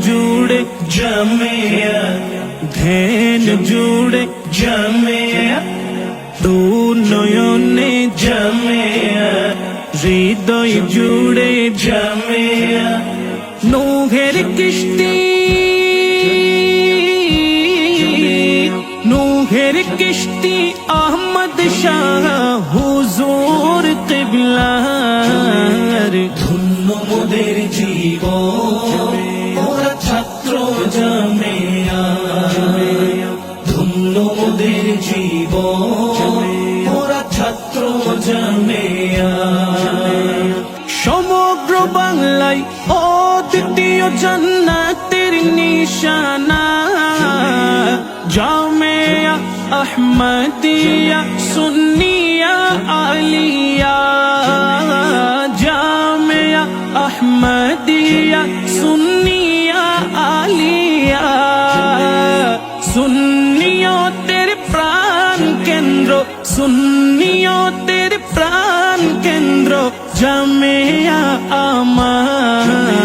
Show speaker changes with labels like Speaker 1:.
Speaker 1: জুড়ে জামিয়া, ধ্যান জুড়ে জামিয়া, দু নয়নে জামিয়া, হৃদয় জুড়ে জামিয়া। নূহের কিস্তি, নূহের কিস্তি আহমদ শাহ হুজুর কিবলার। ধন্য মোদের জীবন ওরা ছাত্র জামিয়া, ধন্য মোদের জীবন ওরা ছাত্র জামিয়া। সমগ্র বাংলায় অদ্বিতীয় জান্নাতের নিশানা জামিয়া আহমদিয়া সুন্নিয়া আলিয়া, জামিয়া আহমদিয়া সুন্নিয়া আলিয়া। সুন্নিয়তের প্রাণ কেন্দ্র, সুন্নিয়তের প্রাণ কেন্দ্র জামিয়া আমার।